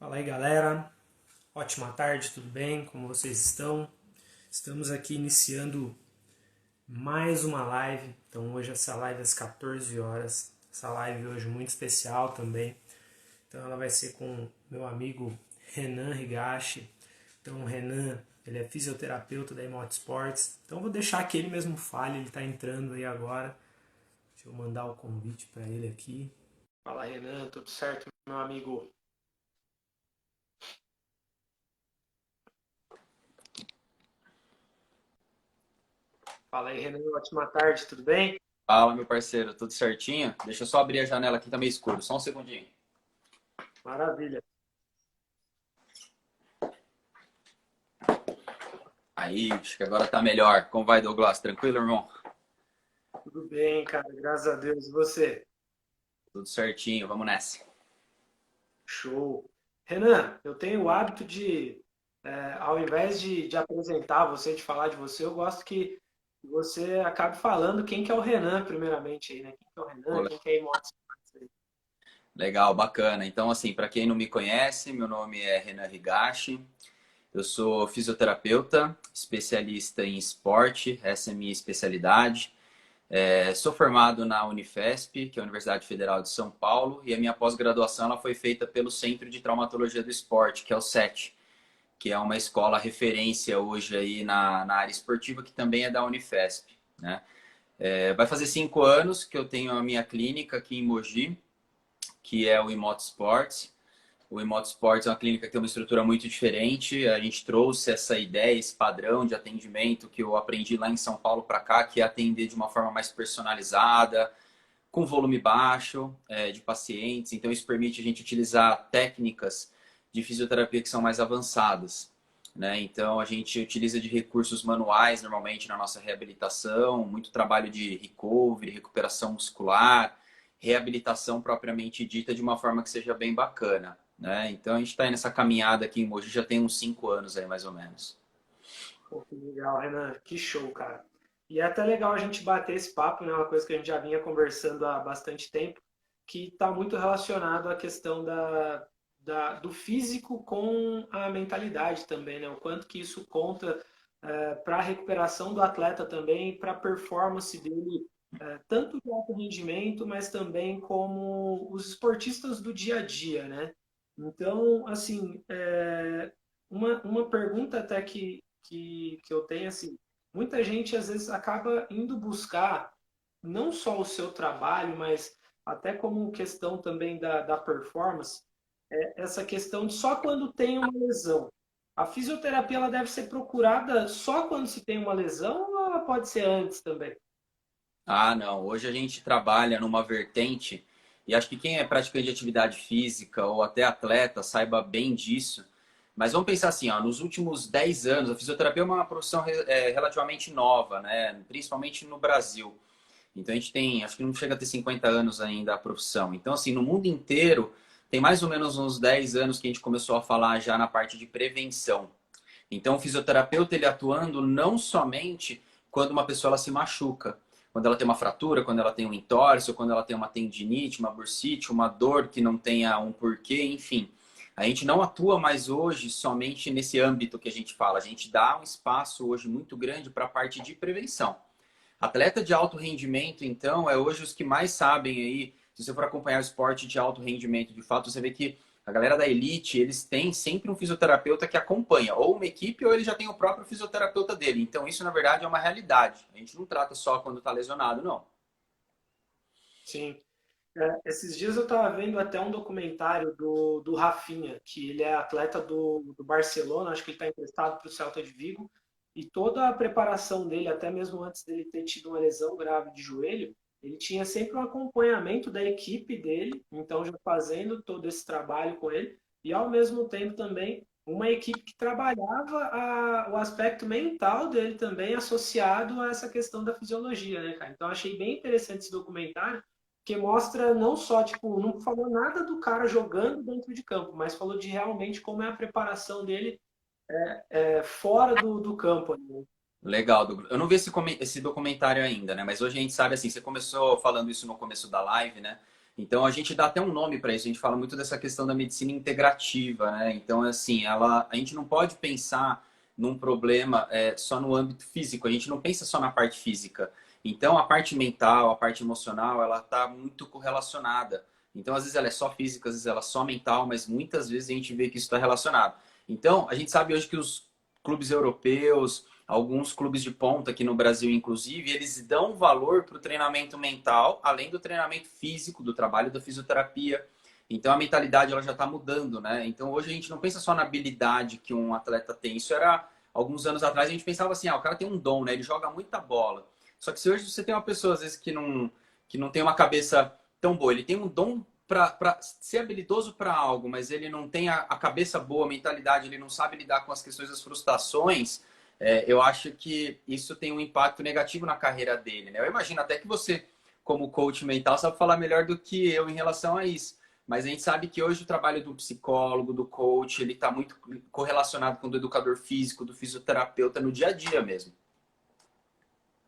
Fala aí, galera. Ótima tarde, tudo bem? Como vocês estão? Estamos aqui iniciando mais uma live. Então, hoje essa live às 14 horas. Essa live hoje muito especial também. Então, ela vai ser com meu amigo Renan Higashi. Então, o Renan, ele é fisioterapeuta da Emote Sports. Então, eu vou deixar que ele mesmo fale. Ele está entrando aí agora. Deixa eu mandar o convite para ele aqui. Fala, Renan. Tudo certo, meu amigo? Fala aí, Renan. Ótima tarde, tudo bem? Fala, meu parceiro, tudo certinho? Deixa eu só abrir a janela aqui, tá meio escuro, só um segundinho. Maravilha. Aí, acho que agora tá melhor. Como vai, Douglas? Tranquilo, irmão? Tudo bem, cara, graças a Deus. E você? Tudo certinho, vamos nessa. Show. Renan, eu tenho o hábito de, ao invés de apresentar você, de falar de você, eu gosto que você acabe falando quem que é o Renan, primeiramente, aí, né? Quem que é o Pô, Renan, quem que é a Emotes. legal, bacana. Então, assim, para quem não me conhece, meu nome é Renan Higashi. Eu sou fisioterapeuta, especialista em esporte, essa é a minha especialidade. Sou formado na Unifesp, que é a Universidade Federal de São Paulo, e a minha pós-graduação ela foi feita pelo Centro de Traumatologia do Esporte, que é o CET, que é uma escola referência hoje aí na área esportiva, que também é da Unifesp, né? Vai fazer 5 anos que eu tenho a minha clínica aqui em Mogi, que é o Emoto Sports. O Emoto Sports é uma clínica que tem uma estrutura muito diferente. A gente trouxe essa ideia, esse padrão de atendimento que eu aprendi lá em São Paulo para cá, que é atender de uma forma mais personalizada, com volume baixo de pacientes. Então, isso permite a gente utilizar técnicas de fisioterapia que são mais avançadas. Né? Então, a gente utiliza de recursos manuais normalmente na nossa reabilitação, muito trabalho de recovery, recuperação muscular, reabilitação propriamente dita de uma forma que seja bem bacana. Né? Então, a gente está nessa caminhada aqui em Mogi já tem uns 5 anos aí, mais ou menos. Pô, que legal, Renan. Que show, cara. E é até legal a gente bater esse papo, né? Uma coisa que a gente já vinha conversando há bastante tempo, que está muito relacionado à questão do físico com a mentalidade também, né? O quanto que isso conta para a recuperação do atleta também, para a performance dele, tanto de alto rendimento, mas também como os esportistas do dia a dia, né? Então, assim, uma pergunta até que eu tenho, assim, muita gente às vezes acaba indo buscar não só o seu trabalho, mas até como questão também da performance, essa questão de só quando tem uma lesão. A fisioterapia ela deve ser procurada só quando se tem uma lesão ou ela pode ser antes também? Ah, não. Hoje a gente trabalha numa vertente, e acho que quem é praticante de atividade física ou até atleta saiba bem disso. Mas vamos pensar assim, ó, nos últimos 10 anos, a fisioterapia é uma profissão relativamente nova, né? Principalmente no Brasil. Então a gente tem, acho que não chega a ter 50 anos ainda a profissão. Então, assim, no mundo inteiro, tem mais ou menos uns 10 anos que a gente começou a falar já na parte de prevenção. Então, o fisioterapeuta ele atuando não somente quando uma pessoa ela se machuca, quando ela tem uma fratura, quando ela tem um entorse, ou quando ela tem uma tendinite, uma bursite, uma dor que não tenha um porquê, enfim. A gente não atua mais hoje somente nesse âmbito que a gente fala. A gente dá um espaço hoje muito grande para a parte de prevenção. Atleta de alto rendimento, então, é hoje os que mais sabem aí. Se você for acompanhar o esporte de alto rendimento, de fato, você vê que a galera da elite, eles têm sempre um fisioterapeuta que acompanha, ou uma equipe, ou ele já tem o próprio fisioterapeuta dele. Então, isso, na verdade, é uma realidade. A gente não trata só quando está lesionado, não. Sim. Esses dias eu estava vendo até um documentário do Rafinha, que ele é atleta do Barcelona, acho que ele está emprestado para o Celta de Vigo, e toda a preparação dele, até mesmo antes dele ter tido uma lesão grave de joelho, ele tinha sempre um acompanhamento da equipe dele, então já fazendo todo esse trabalho com ele, e ao mesmo tempo também uma equipe que trabalhava o aspecto mental dele também associado a essa questão da fisiologia, né, cara? Então achei bem interessante esse documentário, que mostra não só, tipo, não falou nada do cara jogando dentro de campo, mas falou de realmente como é a preparação dele fora do campo. Né? Legal, Douglas. Eu não vi esse documentário ainda, né? Mas hoje a gente sabe assim, você começou falando isso no começo da live, né? Então a gente dá até um nome para isso, a gente fala muito dessa questão da medicina integrativa, né? Então, assim, a gente não pode pensar num problema só no âmbito físico, a gente não pensa só na parte física. Então, a parte mental, a parte emocional, ela está muito correlacionada. Então, às vezes ela é só física, às vezes ela é só mental, mas muitas vezes a gente vê que isso está relacionado. Então, a gente sabe hoje que os clubes europeus, alguns clubes de ponta aqui no Brasil, inclusive, eles dão valor para o treinamento mental, além do treinamento físico, do trabalho da fisioterapia. Então a mentalidade ela já está mudando, né? Então hoje a gente não pensa só na habilidade que um atleta tem. Isso era alguns anos atrás a gente pensava assim, o cara tem um dom, né? Ele joga muita bola. Só que se hoje você tem uma pessoa às vezes que não tem uma cabeça tão boa, ele tem um dom para ser habilidoso para algo, mas ele não tem a cabeça boa, a mentalidade, ele não sabe lidar com as questões das frustrações, eu acho que isso tem um impacto negativo na carreira dele, né? Eu imagino até que você, como coach mental, sabe falar melhor do que eu em relação a isso. Mas a gente sabe que hoje o trabalho do psicólogo, do coach, ele está muito correlacionado com o do educador físico, do fisioterapeuta no dia a dia mesmo.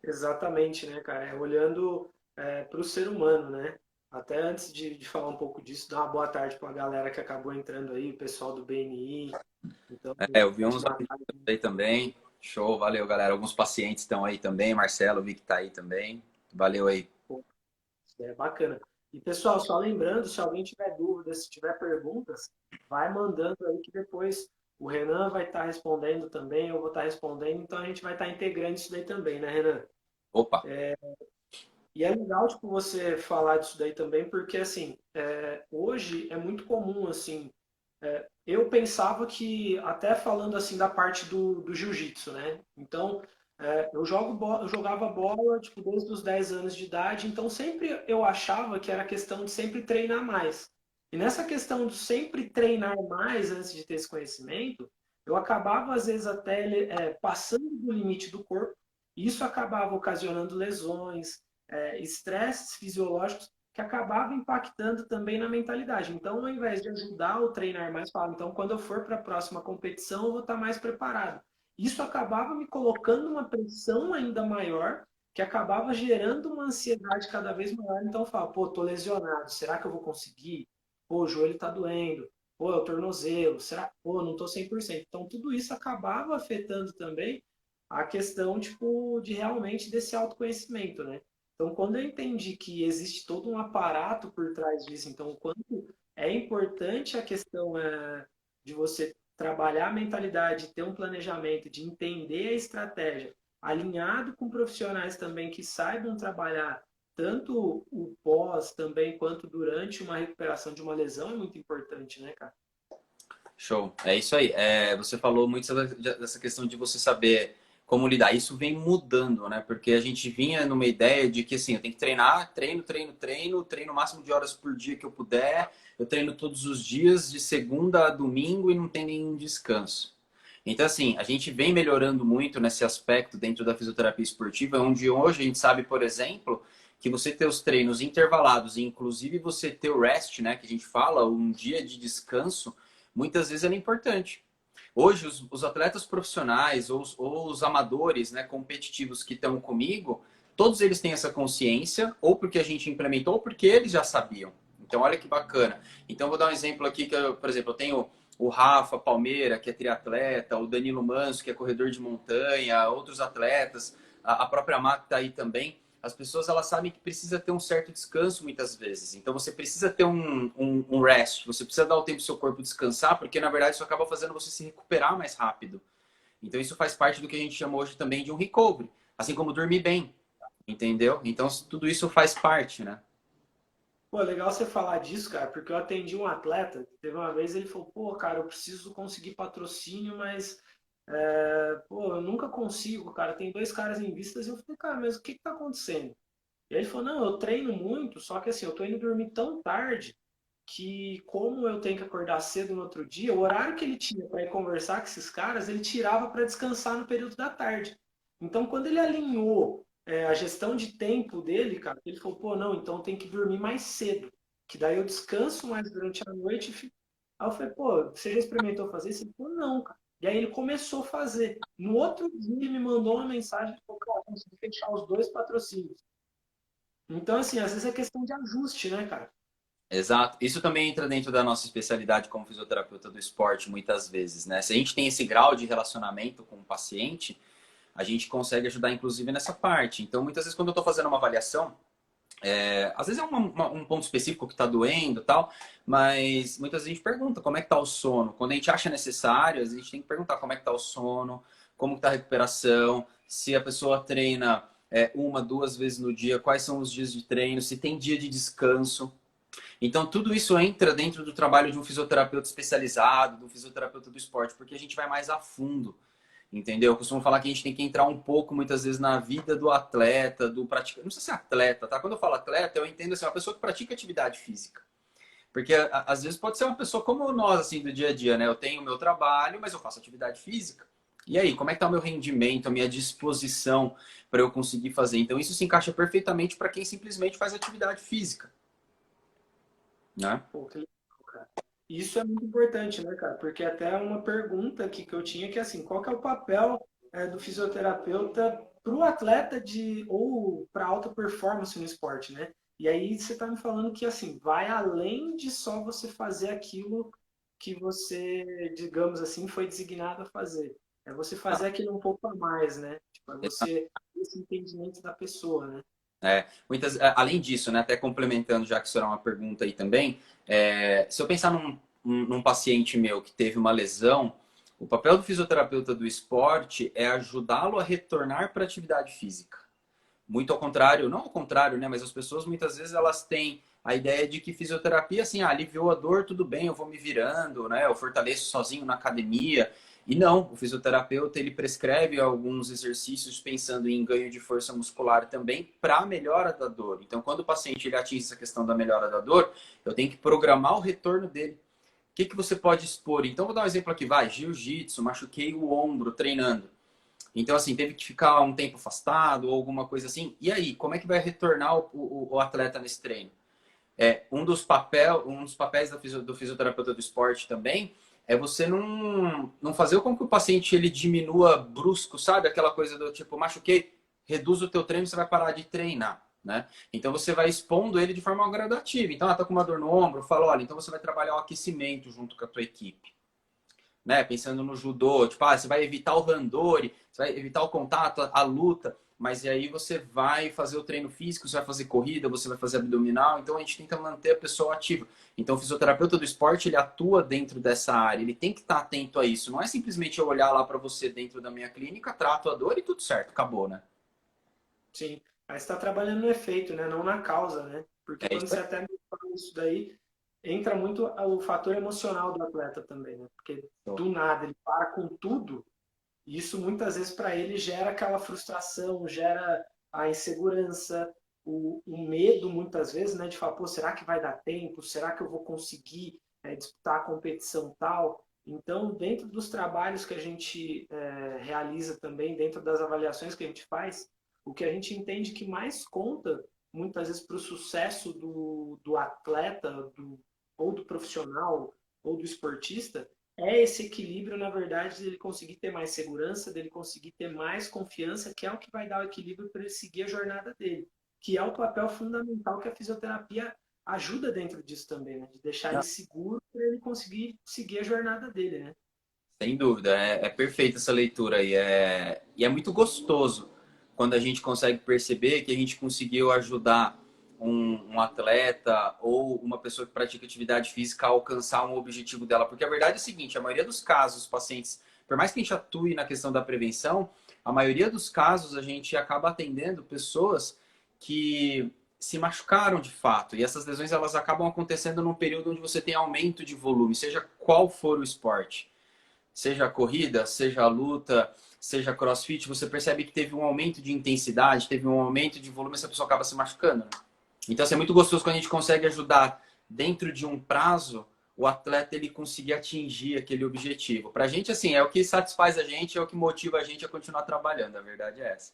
Exatamente, né, cara? Olhando para o ser humano, né? Até antes de falar um pouco disso, dar uma boa tarde para a galera que acabou entrando aí, o pessoal do BNI. Então, Eu vi uns ótima amigos tarde. aí também. Show, valeu, galera. Alguns pacientes estão aí também. Marcelo, vi que tá aí também. Valeu aí. Pô, é bacana. E, pessoal, só lembrando, se alguém tiver dúvidas, se tiver perguntas, vai mandando aí que depois o Renan vai estar respondendo também, eu vou estar respondendo, então a gente vai estar integrando isso daí também, né, Renan? Opa, E é legal, tipo, você falar disso daí também, porque, assim, hoje é muito comum, assim, eu pensava que, até falando, assim, da parte do jiu-jitsu, né? Então, eu jogava bola, tipo, desde os 10 anos de idade, então sempre eu achava que era questão de sempre treinar mais. E nessa questão de sempre treinar mais antes de ter esse conhecimento, eu acabava, às vezes, até passando do limite do corpo, e isso acabava ocasionando lesões, estresses fisiológicos que acabavam impactando também na mentalidade. Então, ao invés de ajudar o treinar mais, falava, então, quando eu for para a próxima competição, eu vou estar mais preparado. Isso acabava me colocando uma pressão ainda maior, que acabava gerando uma ansiedade cada vez maior. Então, eu falava, pô, tô lesionado, será que eu vou conseguir? Pô, o joelho tá doendo. Pô, é o tornozelo. Será? Pô, não tô 100%. Então, tudo isso acabava afetando também a questão, tipo, de realmente desse autoconhecimento, né? Então, quando eu entendi que existe todo um aparato por trás disso, então, o quanto é importante a questão de você trabalhar a mentalidade, ter um planejamento, de entender a estratégia, alinhado com profissionais também que saibam trabalhar tanto o pós também quanto durante uma recuperação de uma lesão é muito importante, né, cara? show. É isso aí. Você falou muito dessa questão de você saber como lidar. Isso vem mudando, né? Porque a gente vinha numa ideia de que assim, eu tenho que treinar, treino o máximo de horas por dia que eu puder. Eu treino todos os dias, de segunda a domingo, e não tem nenhum descanso. Então, assim, a gente vem melhorando muito nesse aspecto dentro da fisioterapia esportiva, onde hoje a gente sabe, por exemplo, que você ter os treinos intervalados e inclusive você ter o rest, né, que a gente fala, um dia de descanso, muitas vezes é importante. Hoje, os atletas profissionais ou os amadores, né, competitivos que estão comigo, todos eles têm essa consciência, ou porque a gente implementou, ou porque eles já sabiam. Então, olha que bacana. Então, vou dar um exemplo aqui, que por exemplo, eu tenho o Rafa Palmeira, que é triatleta, o Danilo Manso, que é corredor de montanha, outros atletas, a própria Má está aí também. As pessoas elas sabem que precisa ter um certo descanso muitas vezes. Então você precisa ter um rest, você precisa dar o tempo do seu corpo descansar, porque na verdade isso acaba fazendo você se recuperar mais rápido. Então isso faz parte do que a gente chama hoje também de um recovery, assim como dormir bem, entendeu? Então tudo isso faz parte, né? Pô, legal você falar disso, cara, porque eu atendi um atleta, teve uma vez ele falou, pô, cara, eu preciso conseguir patrocínio, mas, pô, eu nunca consigo, cara, tem dois caras em vistas, e eu falei, cara, mas o que que tá acontecendo? E aí ele falou, não, eu treino muito, só que assim, eu tô indo dormir tão tarde, que como eu tenho que acordar cedo no outro dia, o horário que ele tinha para ir conversar com esses caras, ele tirava para descansar no período da tarde. Então, quando ele alinhou a gestão de tempo dele, cara, ele falou, pô, não, então tem que dormir mais cedo, que daí eu descanso mais durante a noite. Aí eu falei, pô, você já experimentou fazer isso? Ele falou, não, cara. E aí ele começou a fazer. No outro dia ele me mandou uma mensagem, falou, cara, consegui fechar os dois patrocínios. Então, assim, às vezes é questão de ajuste, né, cara? Exato. Isso também entra dentro da nossa especialidade como fisioterapeuta do esporte, muitas vezes, né? Se a gente tem esse grau de relacionamento com o paciente, a gente consegue ajudar, inclusive, nessa parte. Então, muitas vezes, quando eu estou fazendo uma avaliação, às vezes é um ponto específico que está doendo e tal, mas muitas vezes a gente pergunta como é que está o sono. Quando a gente acha necessário, a gente tem que perguntar como é que está o sono, como está a recuperação, se a pessoa treina uma, duas vezes no dia, quais são os dias de treino, se tem dia de descanso. Então, tudo isso entra dentro do trabalho de um fisioterapeuta especializado, de um fisioterapeuta do esporte, porque a gente vai mais a fundo, entendeu? Eu costumo falar que a gente tem que entrar um pouco, muitas vezes, na vida do atleta, do praticante. Não sei se é atleta, tá? Quando eu falo atleta, eu entendo assim, uma pessoa que pratica atividade física. Porque, às vezes, pode ser uma pessoa como nós, assim, do dia a dia, né? Eu tenho o meu trabalho, mas eu faço atividade física. E aí, como é que tá o meu rendimento, a minha disposição para eu conseguir fazer? Então, isso se encaixa perfeitamente para quem simplesmente faz atividade física, né? Pô, que legal, cara. Isso é muito importante, né, cara? Porque até uma pergunta aqui que eu tinha que é assim, qual que é o papel do fisioterapeuta para o atleta de ou para alta performance no esporte, né? E aí você está me falando que assim vai além de só você fazer aquilo que você, digamos assim, foi designado a fazer. É você fazer aquilo um pouco a mais, né? Tipo, é você ter esse entendimento da pessoa, né? Além disso, né, até complementando, já que isso era uma pergunta aí também, se eu pensar num paciente meu que teve uma lesão, o papel do fisioterapeuta do esporte é ajudá-lo a retornar para a atividade física. Muito ao contrário, não ao contrário, né, mas as pessoas muitas vezes elas têm a ideia de que fisioterapia, assim, aliviou a dor, tudo bem, eu vou me virando, né, eu fortaleço sozinho na academia. E não, o fisioterapeuta ele prescreve alguns exercícios pensando em ganho de força muscular também para melhora da dor. Então, quando o paciente ele atinge essa questão da melhora da dor, eu tenho que programar o retorno dele. O que você pode expor? Então, vou dar um exemplo aqui, vai, jiu-jitsu, machuquei o ombro treinando. Então, assim, teve que ficar um tempo afastado ou alguma coisa assim. E aí, como é que vai retornar o atleta nesse treino? Um dos papéis do fisioterapeuta do esporte também é você não fazer com que o paciente ele diminua brusco, sabe? Aquela coisa do tipo, machuquei, reduz o teu treino, você vai parar de treinar, né? Então você vai expondo ele de forma gradativa. Então, tá com uma dor no ombro, fala, olha, então você vai trabalhar o aquecimento junto com a tua equipe, né? Pensando no judô, tipo, você vai evitar o randori, você vai evitar o contato, a luta, mas e aí você vai fazer o treino físico, você vai fazer corrida, você vai fazer abdominal, então a gente tenta manter a pessoa ativa. Então o fisioterapeuta do esporte, ele atua dentro dessa área, ele tem que estar atento a isso. Não é simplesmente eu olhar lá para você dentro da minha clínica, trato a dor e tudo certo, acabou, né? Sim. Aí você está trabalhando no efeito, né? Não na causa, né? Porque É quando isso você aí. até me fala isso daí, entra muito o fator emocional do atleta também, né? Porque do nada ele para com tudo, e isso muitas vezes para ele gera aquela frustração, gera a insegurança, o medo muitas vezes, né? De falar, pô, será que vai dar tempo? Será que eu vou conseguir disputar a competição tal? Então, dentro dos trabalhos que a gente realiza também, dentro das avaliações que a gente faz, o que a gente entende que mais conta, muitas vezes, para o sucesso do atleta, ou do profissional, ou do esportista, é esse equilíbrio, na verdade, dele conseguir ter mais segurança, dele conseguir ter mais confiança, que é o que vai dar o equilíbrio para ele seguir a jornada dele, que é o papel fundamental que a fisioterapia ajuda dentro disso também, né? De deixar ele seguro para ele conseguir seguir a jornada dele, né? Sem dúvida, é perfeita essa leitura aí. E é muito gostoso quando a gente consegue perceber que a gente conseguiu ajudar um atleta ou uma pessoa que pratica atividade física a alcançar um objetivo dela. Porque a verdade é a seguinte: a maioria dos casos, os pacientes, por mais que a gente atue na questão da prevenção, a maioria dos casos a gente acaba atendendo pessoas que se machucaram de fato. E essas lesões elas acabam acontecendo num período onde você tem aumento de volume, seja qual for o esporte. Seja a corrida, seja a luta, seja a crossfit, você percebe que teve um aumento de intensidade, teve um aumento de volume, essa pessoa acaba se machucando, né? Então, assim, é muito gostoso quando a gente consegue ajudar dentro de um prazo o atleta ele conseguir atingir aquele objetivo. Pra gente, assim, é o que satisfaz a gente, é o que motiva a gente a continuar trabalhando. A verdade é essa.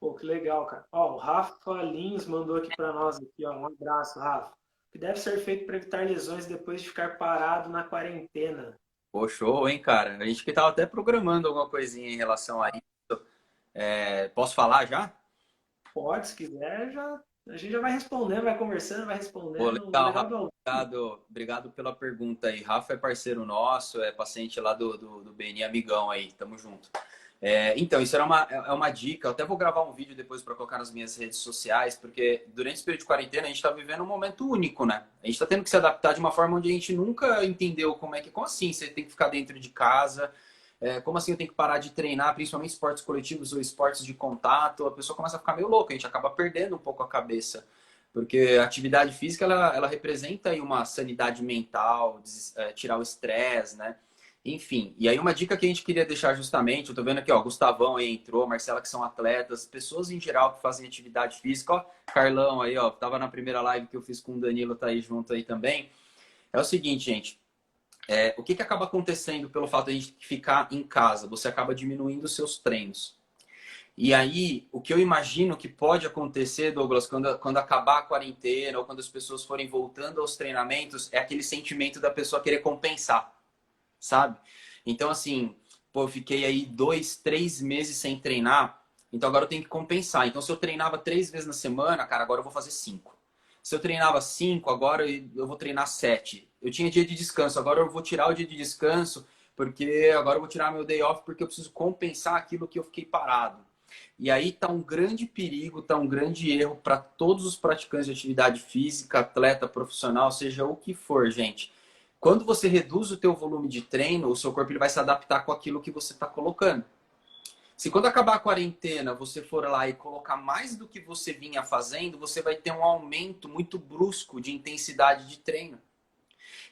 Pô, que legal, cara. Ó, o Rafa Lins mandou aqui para nós aqui, ó, um abraço, Rafa. O que deve ser feito para evitar lesões depois de ficar parado na quarentena? Pô, show, hein, cara? A gente que tava até programando alguma coisinha em relação a isso. Posso falar já? Pode, se quiser, já. A gente já vai respondendo, vai conversando, vai Pô, respondendo. O legal, legal Rafa. do Obrigado pela pergunta aí. Rafa é parceiro nosso, é paciente lá do BNI Amigão aí, tamo junto. Então, isso era uma dica. Eu até vou gravar um vídeo depois para colocar nas minhas redes sociais, porque durante esse período de quarentena a gente está vivendo um momento único, né? A gente está tendo que se adaptar de uma forma onde a gente nunca entendeu como assim você tem que ficar dentro de casa, como assim eu tenho que parar de treinar, principalmente esportes coletivos ou esportes de contato. A pessoa começa a ficar meio louca, a gente acaba perdendo um pouco a cabeça. Porque a atividade física, ela representa aí uma sanidade mental, tirar o estresse, né? Enfim, e aí uma dica que a gente queria deixar justamente, eu tô vendo aqui, ó, Gustavão aí entrou, Marcela que são atletas, pessoas em geral que fazem atividade física, ó, Carlão aí, ó, tava na primeira live que eu fiz com o Danilo, tá aí junto aí também. É o seguinte, gente, o que acaba acontecendo pelo fato de a gente ficar em casa? Você acaba diminuindo os seus treinos. E aí, o que eu imagino que pode acontecer, Douglas, quando acabar a quarentena ou quando as pessoas forem voltando aos treinamentos, é aquele sentimento da pessoa querer compensar, sabe? Então, assim, pô, eu fiquei aí 2, 3 meses sem treinar, então agora eu tenho que compensar. Então, se eu treinava 3 vezes na semana, cara, agora eu vou fazer 5. Se eu treinava 5, agora eu vou treinar 7. Eu tinha dia de descanso, agora eu vou tirar o dia de descanso, porque agora eu vou tirar meu day off, porque eu preciso compensar aquilo que eu fiquei parado. E aí está um grande perigo, está um grande erro para todos os praticantes de atividade física, atleta profissional, seja o que for, gente. Quando você reduz o teu volume de treino, o seu corpo ele vai se adaptar com aquilo que você está colocando. Se quando acabar a quarentena você for lá e colocar mais do que você vinha fazendo, você vai ter um aumento muito brusco de intensidade de treino.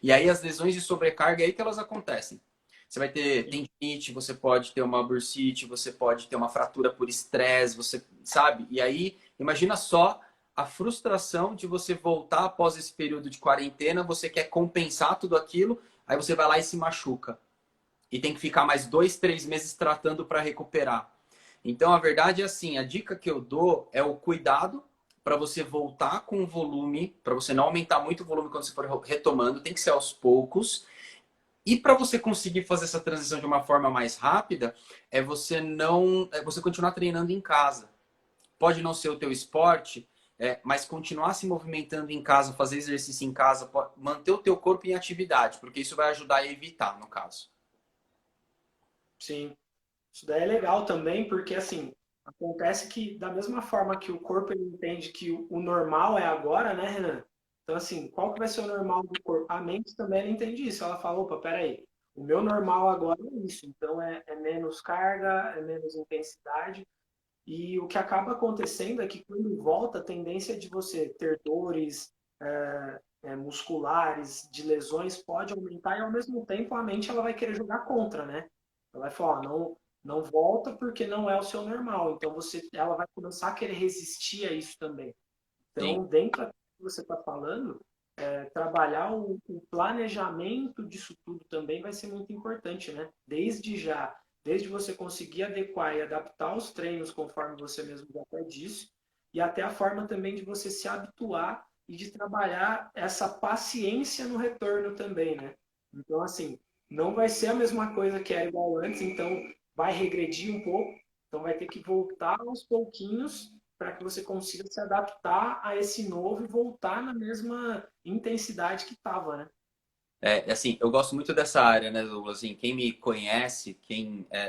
E aí as lesões de sobrecarga é aí que elas acontecem. Você vai ter tendinite, você pode ter uma bursite, você pode ter uma fratura por estresse, você sabe? E aí, imagina só a frustração de você voltar após esse período de quarentena, você quer compensar tudo aquilo, aí você vai lá e se machuca. E tem que ficar mais 2, 3 meses tratando para recuperar. Então, a verdade é assim, a dica que eu dou é o cuidado para você voltar com o volume, para você não aumentar muito o volume quando você for retomando, tem que ser aos poucos. E para você conseguir fazer essa transição de uma forma mais rápida, é você continuar treinando em casa. Pode não ser o teu esporte, mas continuar se movimentando em casa, fazer exercício em casa, manter o teu corpo em atividade, porque isso vai ajudar a evitar, no caso. sim. Isso daí é legal também, porque assim, acontece que da mesma forma que o corpo ele entende que o normal é agora, né, Renan? Então, assim, qual que vai ser o normal do corpo? A mente também ela entende isso. Ela fala, opa, peraí, o meu normal agora é isso. Então, é menos carga, é menos intensidade. E o que acaba acontecendo é que quando volta, a tendência de você ter dores musculares, de lesões, pode aumentar e ao mesmo tempo a mente ela vai querer jogar contra, né? Ela vai falar, não, não volta porque não é o seu normal. Então ela vai começar a querer resistir a isso também. Sim. Então, dentro do que você está falando, trabalhar o planejamento disso tudo também vai ser muito importante, né? Desde já, desde você conseguir adequar e adaptar os treinos conforme você mesmo já até disse, e até a forma também de você se habituar e de trabalhar essa paciência no retorno também, né? Então, assim, não vai ser a mesma coisa que era igual antes, então vai regredir um pouco, então vai ter que voltar aos pouquinhos para que você consiga se adaptar a esse novo e voltar na mesma intensidade que estava, né? Assim, eu gosto muito dessa área, né, Douglas? Assim, quem me conhece,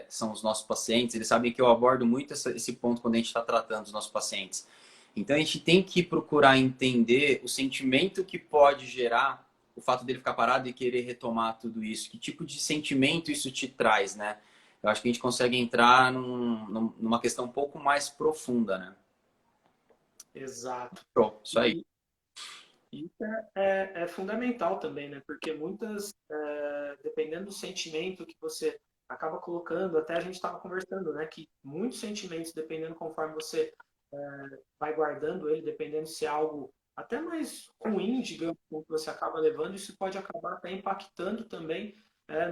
são os nossos pacientes, eles sabem que eu abordo muito esse ponto quando a gente está tratando os nossos pacientes. Então, a gente tem que procurar entender o sentimento que pode gerar o fato dele ficar parado e querer retomar tudo isso. Que tipo de sentimento isso te traz, né? Eu acho que a gente consegue entrar numa questão um pouco mais profunda, né? Exato. Show, isso aí. E isso é fundamental também, né? Porque muitas, dependendo do sentimento que você acaba colocando, até a gente estava conversando, né? Que muitos sentimentos, dependendo conforme você vai guardando ele, dependendo se é algo até mais ruim, digamos, que você acaba levando, isso pode acabar até impactando também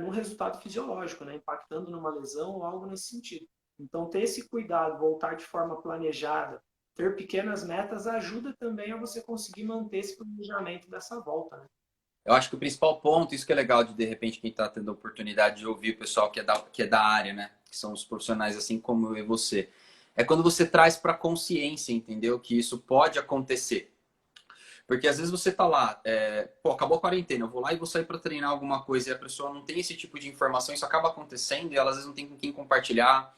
no resultado fisiológico, né? Impactando numa lesão ou algo nesse sentido. Então, ter esse cuidado, voltar de forma planejada, ter pequenas metas ajuda também a você conseguir manter esse planejamento dessa volta, né? Eu acho que o principal ponto, isso que é legal de repente, quem está tendo a oportunidade de ouvir o pessoal que é da área, né? Que são os profissionais assim como eu e você. é quando você traz para consciência, entendeu? Que isso pode acontecer. Porque às vezes você tá lá, pô, acabou a quarentena, eu vou lá e vou sair para treinar alguma coisa e a pessoa não tem esse tipo de informação, isso acaba acontecendo e ela às vezes não tem com quem compartilhar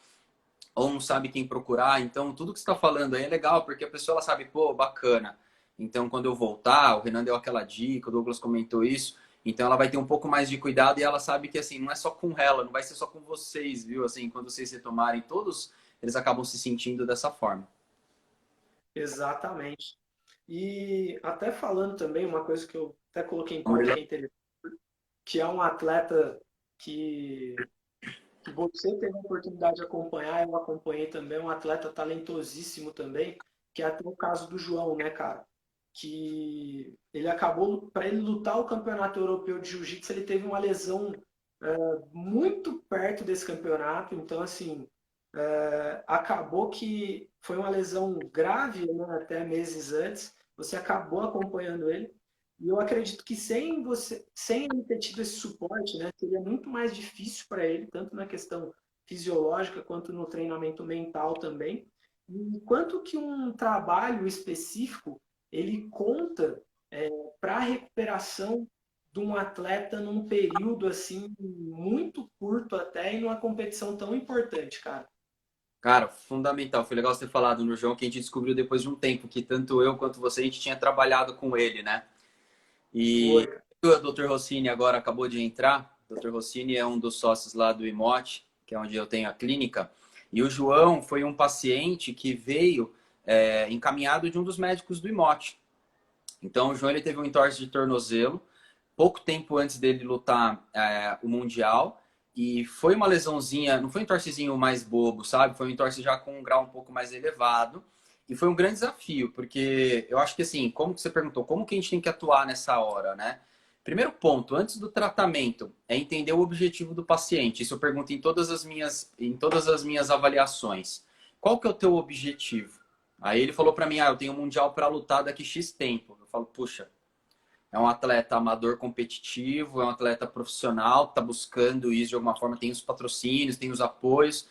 ou não sabe quem procurar. Então, tudo que você está falando aí é legal, porque a pessoa ela sabe, pô, bacana. Então, quando eu voltar, o Renan deu aquela dica, o Douglas comentou isso, então ela vai ter um pouco mais de cuidado e ela sabe que, assim, não é só com ela, não vai ser só com vocês, viu? Assim, quando vocês retomarem, todos eles acabam se sentindo dessa forma. Exatamente. E até falando também, uma coisa que eu até coloquei em pauta Murilo? que é interessante, que é um atleta que, que você teve a oportunidade de acompanhar, eu acompanhei também, um atleta talentosíssimo também, que é até o caso do João, né, cara? Que ele acabou, para ele lutar o campeonato europeu de jiu-jitsu, ele teve uma lesão muito perto desse campeonato, então assim, acabou que foi uma lesão grave, né, até meses antes, você acabou acompanhando ele, e eu acredito que sem ele ter tido esse suporte, né, seria muito mais difícil para ele, tanto na questão fisiológica quanto no treinamento mental também. E quanto que um trabalho específico ele conta para a recuperação de um atleta num período assim muito curto até e numa competição tão importante, cara. Cara, fundamental. Foi legal você ter falado no João, que a gente descobriu depois de um tempo que tanto eu quanto você, a gente tinha trabalhado com ele, né? Foi, E cara. o Dr. Rossini agora acabou de entrar. O Dr. Rossini é um dos sócios lá do Imote, que é onde eu tenho a clínica. E o João foi um paciente que veio encaminhado de um dos médicos do Imote. Então, o João ele teve um entorse de tornozelo, pouco tempo antes dele lutar o Mundial. E foi uma lesãozinha, não foi um entorsezinho mais bobo, sabe? Foi um entorse já com um grau um pouco mais elevado. E foi um grande desafio, porque eu acho que assim, como que você perguntou, como que a gente tem que atuar nessa hora, né? Primeiro ponto, antes do tratamento, é entender o objetivo do paciente. Isso eu pergunto em todas as minhas avaliações. Qual que é o teu objetivo? Aí ele falou para mim, eu tenho um mundial para lutar daqui X tempo. Eu falo, puxa, é um atleta amador competitivo, é um atleta profissional, está buscando isso de alguma forma, tem os patrocínios, tem os apoios.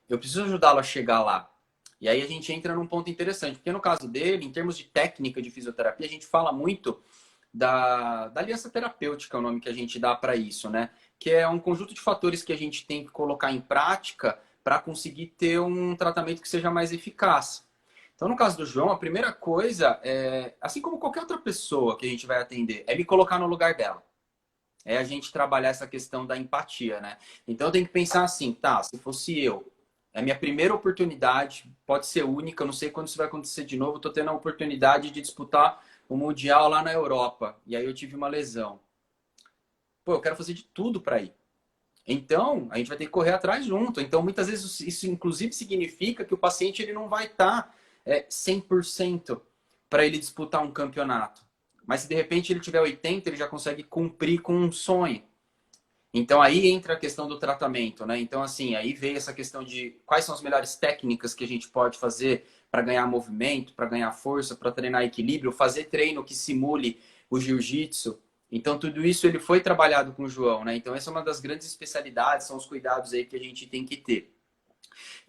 Eu preciso ajudá-lo a chegar lá. E aí a gente entra num ponto interessante, porque no caso dele, em termos de técnica de fisioterapia, a gente fala muito da aliança terapêutica, é o nome que a gente dá para isso, né? Que é um conjunto de fatores que a gente tem que colocar em prática para conseguir ter um tratamento que seja mais eficaz. Então, no caso do João, a primeira coisa é, assim como qualquer outra pessoa que a gente vai atender, é me colocar no lugar dela. É a gente trabalhar essa questão da empatia, né? Então, eu tenho que pensar assim, tá, se fosse eu, é a minha primeira oportunidade, pode ser única, eu não sei quando isso vai acontecer de novo, eu tô tendo a oportunidade de disputar o Mundial lá na Europa, e aí eu tive uma lesão. Pô, eu quero fazer de tudo para ir. Então, a gente vai ter que correr atrás junto. Então, muitas vezes isso inclusive significa que o paciente ele não vai estar 100% para ele disputar um campeonato. Mas se de repente ele tiver 80, ele já consegue cumprir com um sonho. Então aí entra a questão do tratamento, né? Então assim, aí veio essa questão de quais são as melhores técnicas que a gente pode fazer para ganhar movimento, para ganhar força, para treinar equilíbrio, fazer treino que simule o jiu-jitsu. Então tudo isso ele foi trabalhado com o João, né? Então essa é uma das grandes especialidades, são os cuidados aí que a gente tem que ter.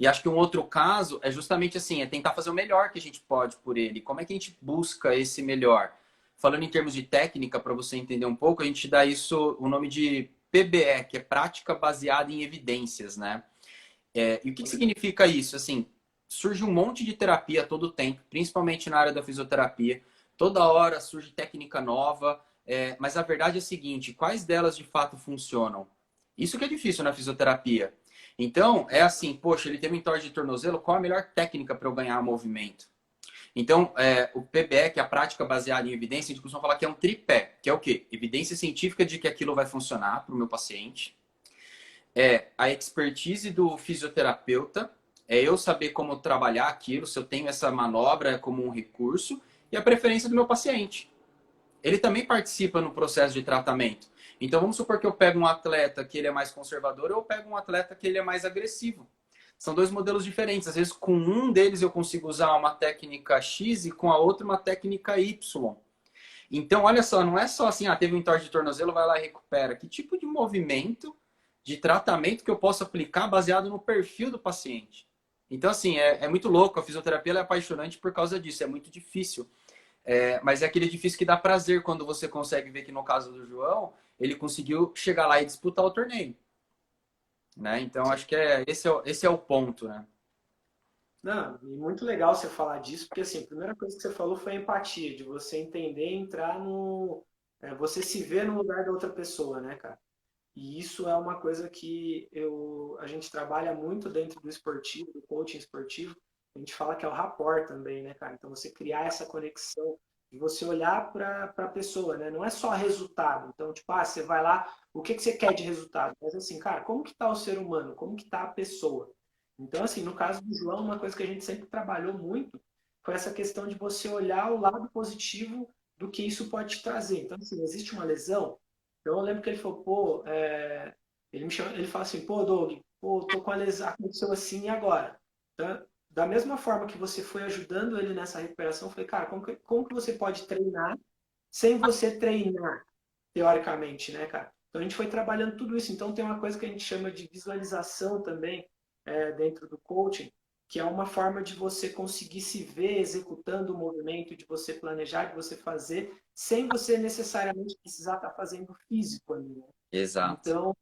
E acho que um outro caso é justamente assim, é tentar fazer o melhor que a gente pode por ele. Como é que a gente busca esse melhor? Falando em termos de técnica, para você entender um pouco, a gente dá isso o nome de PBE, que é prática baseada em evidências, né? E o que significa isso? Assim, surge um monte de terapia a todo tempo, principalmente na área da fisioterapia. Toda hora surge técnica nova, mas a verdade é a seguinte: quais delas de fato funcionam? Isso que é difícil na fisioterapia. Então, é assim, poxa, ele teve um entorse de tornozelo, qual a melhor técnica para eu ganhar movimento? Então, o PBE, que é a prática baseada em evidência, a gente costuma falar que é um tripé, que é o quê? Evidência científica de que aquilo vai funcionar para o meu paciente, a expertise do fisioterapeuta, é eu saber como trabalhar aquilo, se eu tenho essa manobra como um recurso, e a preferência do meu paciente. Ele também participa no processo de tratamento. Então vamos supor que eu pego um atleta que ele é mais conservador ou eu pego um atleta que ele é mais agressivo. São dois modelos diferentes. Às vezes com um deles eu consigo usar uma técnica X e com a outra uma técnica Y. Então olha só, não é só assim, teve um entorse de tornozelo, vai lá e recupera. Que tipo de movimento, de tratamento que eu posso aplicar baseado no perfil do paciente? Então, assim, é muito louco. A fisioterapia ela é apaixonante por causa disso. É muito difícil. Mas é aquele difícil que dá prazer quando você consegue ver que no caso do João, ele conseguiu chegar lá e disputar o torneio, né? Então, Sim. acho que esse é o ponto, né? Não, e muito legal você falar disso, porque assim, a primeira coisa que você falou foi a empatia, de você entender, entrar no. Você se ver no lugar da outra pessoa, né, cara? E isso é uma coisa que a gente trabalha muito dentro do esportivo, do coaching esportivo. A gente fala que é o rapport também, né, cara? Então você criar essa conexão e você olhar para a pessoa, né? Não é só resultado. Então, tipo, você vai lá, o que que você quer de resultado? Mas assim, cara, como que tá o ser humano? Como que tá a pessoa? Então, assim, no caso do João, uma coisa que a gente sempre trabalhou muito foi essa questão de você olhar o lado positivo do que isso pode te trazer. Então, assim, existe uma lesão, então eu lembro que ele falou, pô, ele fala assim, pô, Doug, pô, tô com a lesão, aconteceu assim e agora? Então, da mesma forma que você foi ajudando ele nessa recuperação, eu falei, cara, como que você pode treinar sem você treinar, teoricamente, né, cara? Então a gente foi trabalhando tudo isso. Então tem uma coisa que a gente chama de visualização também dentro do coaching, que é uma forma de você conseguir se ver executando o movimento, de você planejar, de você fazer, sem você necessariamente precisar estar fazendo físico ali, né? Exato. Então,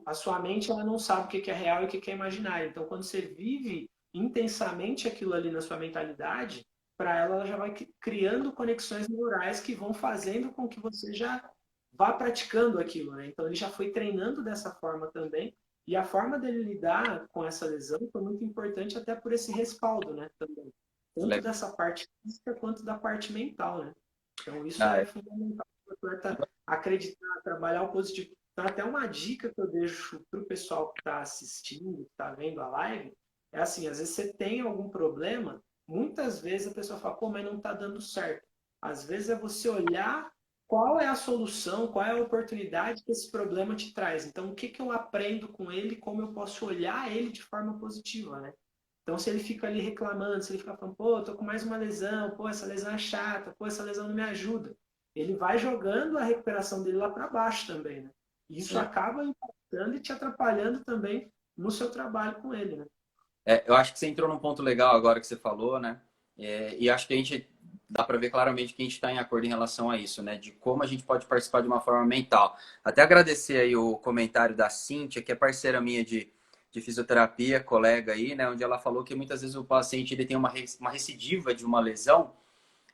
a sua mente ela não sabe o que é real e o que é imaginário. Então, quando você vive intensamente aquilo ali na sua mentalidade, para ela já vai criando conexões neurais que vão fazendo com que você já vá praticando aquilo, né? Então, ele já foi treinando dessa forma também. E a forma dele lidar com essa lesão foi muito importante até por esse respaldo, né? Também. Tanto dessa parte física quanto da parte mental, né? Então, isso Ah, é fundamental para o atleta acreditar, trabalhar o positivo. Então, até uma dica que eu deixo para o pessoal que está assistindo, que está vendo a live, é assim, às vezes você tem algum problema, muitas vezes a pessoa fala, pô, mas não está dando certo. Às vezes é você olhar qual é a solução, qual é a oportunidade que esse problema te traz. Então, o que, que eu aprendo com ele, como eu posso olhar ele de forma positiva, né? Então, se ele fica ali reclamando, se ele fica falando, pô, tô com mais uma lesão, pô, essa lesão é chata, pô, essa lesão não me ajuda, ele vai jogando a recuperação dele lá para baixo também, né? E isso acaba impactando e te atrapalhando também no seu trabalho com ele, né? eu acho que você entrou num ponto legal agora que você falou, né? E acho que a gente dá para ver claramente que a gente está em acordo em relação a isso, né? De como a gente pode participar de uma forma mental. Até agradecer aí o comentário da Cíntia, que é parceira minha de fisioterapia, colega aí, né? Onde ela falou que muitas vezes o paciente ele tem uma recidiva de uma lesão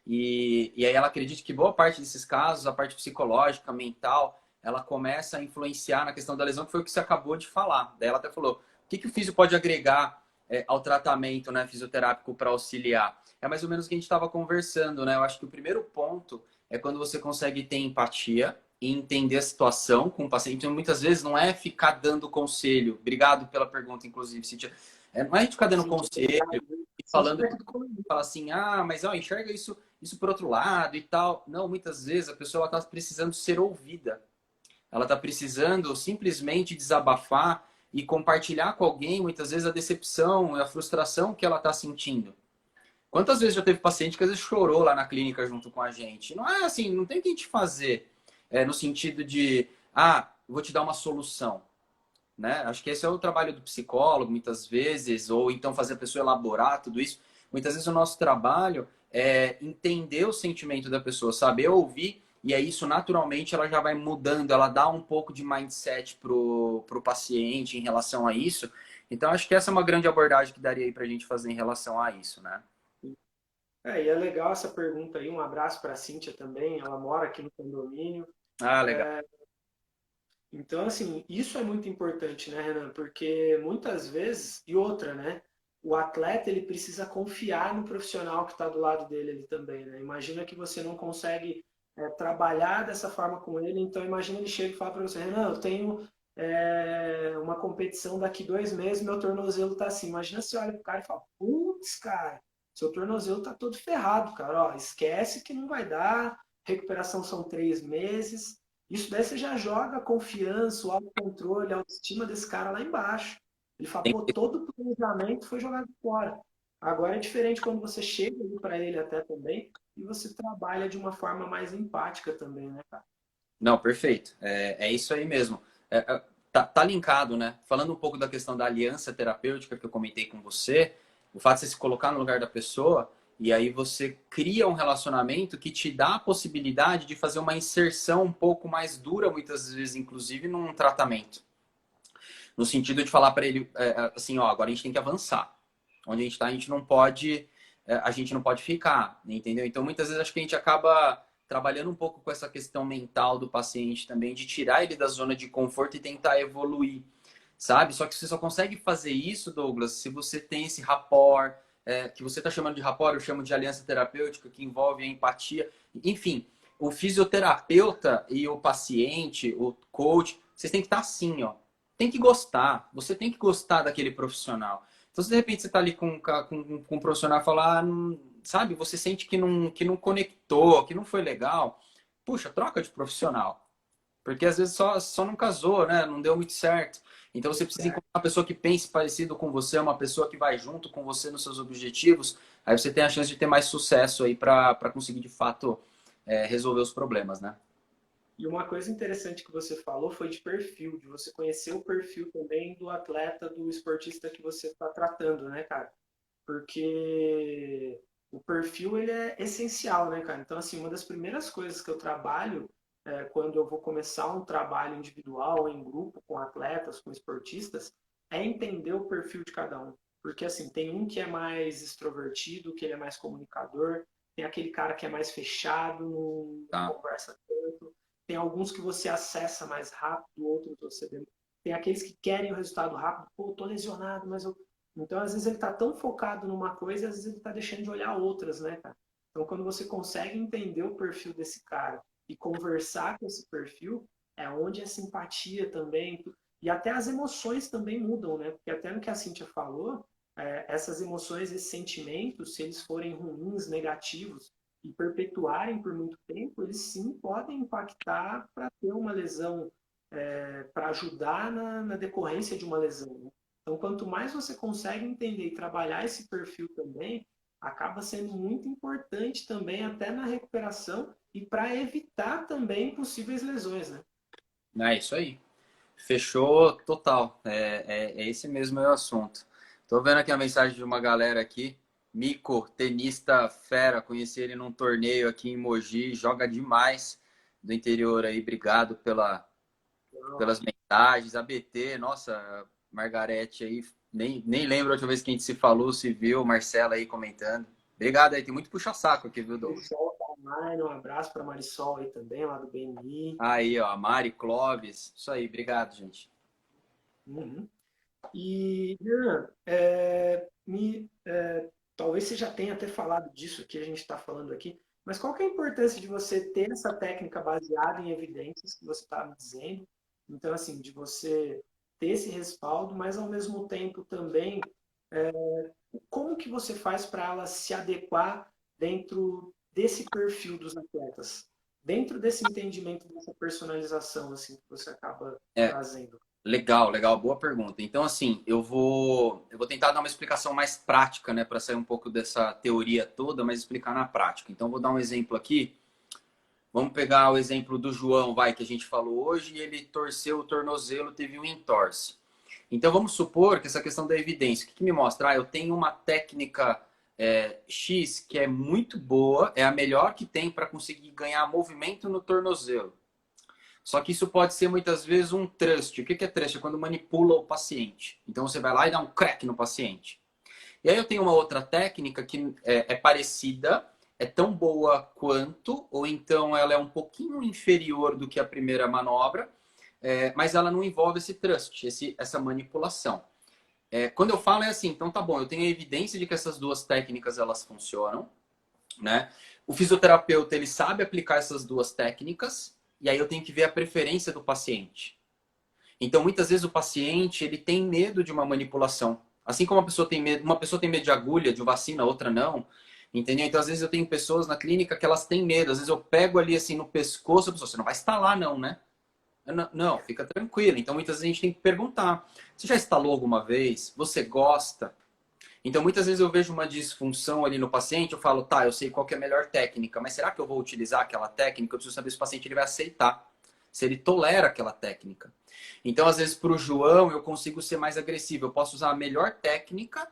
e aí ela acredita que boa parte desses casos, a parte psicológica, mental, ela começa a influenciar na questão da lesão, que foi o que você acabou de falar. Daí ela até falou, o que o físio pode agregar ao tratamento, né, fisioterápico para auxiliar? É mais ou menos o que a gente estava conversando, né? Eu acho que o primeiro ponto é quando você consegue ter empatia e entender a situação com o paciente. Então, muitas vezes não é ficar dando conselho. Obrigado pela pergunta, inclusive, Cintia. Não é a gente ficar dando Sim, conselho e sim, falando é tudo comigo. fala assim, mas ó, enxerga isso por outro lado e tal. Não, muitas vezes a pessoa está precisando ser ouvida. Ela está precisando simplesmente desabafar e compartilhar com alguém, muitas vezes, a decepção, a frustração que ela está sentindo. Quantas vezes já teve paciente que às vezes chorou lá na clínica junto com a gente? Não é assim, não tem o que a gente fazer no sentido de, vou te dar uma solução. Né? Acho que esse é o trabalho do psicólogo, muitas vezes, ou então fazer a pessoa elaborar tudo isso. Muitas vezes o nosso trabalho é entender o sentimento da pessoa, saber ouvir, e aí isso naturalmente ela já vai mudando, ela dá um pouco de mindset pro paciente em relação a isso. Então acho que essa é uma grande abordagem que daria aí pra gente fazer em relação a isso, né? E é legal essa pergunta aí. Um abraço para a Cíntia também. Ela mora aqui no condomínio. Ah, legal. Então, assim, isso é muito importante, né, Renan? Porque muitas vezes, e outra, né? O atleta ele precisa confiar no profissional que está do lado dele ali também, né? Imagina que você não consegue trabalhar dessa forma com ele, então imagina ele chega e fala para você, Renan, eu tenho uma competição daqui 2 meses, meu tornozelo tá assim. Imagina você olha pro cara e fala, putz, cara, seu tornozelo tá todo ferrado, cara, ó, esquece que não vai dar, recuperação são 3 meses. Isso daí você já joga a confiança, o autocontrole, a autoestima desse cara lá embaixo. Ele fala, Tem pô, todo o planejamento foi jogado fora. Agora é diferente quando você chega para ele até também e você trabalha de uma forma mais empática também, né, cara? Não, perfeito. É isso aí mesmo. tá linkado, né? Falando um pouco da questão da aliança terapêutica que eu comentei com você, o fato de você se colocar no lugar da pessoa e aí você cria um relacionamento que te dá a possibilidade de fazer uma inserção um pouco mais dura, muitas vezes, inclusive, num tratamento. No sentido de falar para ele assim, ó, agora a gente tem que avançar. Onde a gente está, a gente não pode ficar, entendeu? Então, muitas vezes acho que a gente acaba trabalhando um pouco com essa questão mental do paciente também, de tirar ele da zona de conforto e tentar evoluir, sabe? Só que você só consegue fazer isso, Douglas, se você tem esse rapport, que você está chamando de rapport, eu chamo de aliança terapêutica, que envolve a empatia. Enfim, o fisioterapeuta e o paciente, o coach, vocês têm que estar assim, ó. Tem que gostar, você tem que gostar daquele profissional. Então, se de repente você está ali com um profissional e falar, sabe, você sente que não conectou, que não foi legal, puxa, troca de profissional. Porque às vezes só não casou, né? Não deu muito certo. Então você precisa encontrar uma pessoa que pense parecido com você, uma pessoa que vai junto com você nos seus objetivos. Aí você tem a chance de ter mais sucesso aí para conseguir de fato resolver os problemas, né? E uma coisa interessante que você falou foi de perfil, de você conhecer o perfil também do atleta, do esportista que você está tratando, né, cara? Porque o perfil ele é essencial, né, cara? Então, assim, uma das primeiras coisas que eu trabalho quando eu vou começar um trabalho individual, em grupo, com atletas, com esportistas, é entender o perfil de cada um. Porque, assim, tem um que é mais extrovertido, que ele é mais comunicador, tem aquele cara que é mais fechado, não Tá? conversa tanto, tem alguns que você acessa mais rápido, outros você... Tem aqueles que querem o resultado rápido, pô, tô lesionado, mas eu então, às vezes, ele está tão focado numa coisa, às vezes ele está deixando de olhar outras, né, cara? Então, quando você consegue entender o perfil desse cara e conversar com esse perfil, é onde a simpatia também, e até as emoções também mudam, né? Porque até no que a Cíntia falou, essas emoções, esses sentimentos, se eles forem ruins, negativos, e perpetuarem por muito tempo, eles sim podem impactar para ter uma lesão, para ajudar na decorrência de uma lesão, né? Então, quanto mais você consegue entender e trabalhar esse perfil também, acaba sendo muito importante também até na recuperação e para evitar também possíveis lesões, né? É isso aí. Fechou total. É esse mesmo é o assunto. Tô vendo aqui a mensagem de uma galera aqui. Mico, tenista fera, conheci ele num torneio aqui em Mogi, joga demais do interior aí. Obrigado pelas mensagens. ABT, nossa, Margarete aí, nem lembro a última vez que a gente se falou, se viu, Marcela aí comentando. Obrigado aí, tem muito puxa-saco aqui, viu, Douglas? Marisol Palmares, um abraço para Marisol aí também, lá do BNI. Aí, ó, Mari Clóvis, isso aí, obrigado, gente. Uhum. E, Ian, talvez você já tenha até falado disso que a gente está falando aqui, mas qual que é a importância de você ter essa técnica baseada em evidências que você está me dizendo? Então, assim, de você ter esse respaldo, mas ao mesmo tempo também, como que você faz para ela se adequar dentro desse perfil dos atletas? Dentro desse entendimento, dessa personalização, assim, que você acaba É, trazendo. legal, legal, boa pergunta. Então, assim, eu vou tentar dar uma explicação mais prática, né, para sair um pouco dessa teoria toda, mas explicar na prática. Então, vou dar um exemplo aqui. Vamos pegar o exemplo do João, vai, que a gente falou hoje, e ele torceu o tornozelo, teve um entorse. Então, vamos supor que essa questão da evidência, o que me mostra? Eu tenho uma técnica X que é muito boa, é a melhor que tem para conseguir ganhar movimento no tornozelo. Só que isso pode ser muitas vezes um trust. O que é trust? É quando manipula o paciente. Então você vai lá e dá um crack no paciente. E aí eu tenho uma outra técnica que é parecida, é tão boa quanto, ou então ela é um pouquinho inferior do que a primeira manobra, mas ela não envolve esse trust, essa manipulação. Quando eu falo é assim, então tá bom, eu tenho evidência de que essas duas técnicas elas funcionam, né? O fisioterapeuta ele sabe aplicar essas duas técnicas e aí eu tenho que ver a preferência do paciente. Então muitas vezes o paciente ele tem medo de uma manipulação, assim como uma pessoa tem medo de agulha, de vacina, outra não, entendeu? Então às vezes eu tenho pessoas na clínica que elas têm medo, às vezes eu pego ali assim no pescoço, a pessoa, você não vai estalar não, né? Não, não, fica tranquilo. Então muitas vezes a gente tem que perguntar: você já estalou alguma vez? Você gosta? Então, muitas vezes eu vejo uma disfunção ali no paciente, eu falo, tá, eu sei qual que é a melhor técnica, mas será que eu vou utilizar aquela técnica? Eu preciso saber se o paciente ele vai aceitar. se ele tolera aquela técnica. Então, às vezes, para o João, eu consigo ser mais agressivo. Eu posso usar a melhor técnica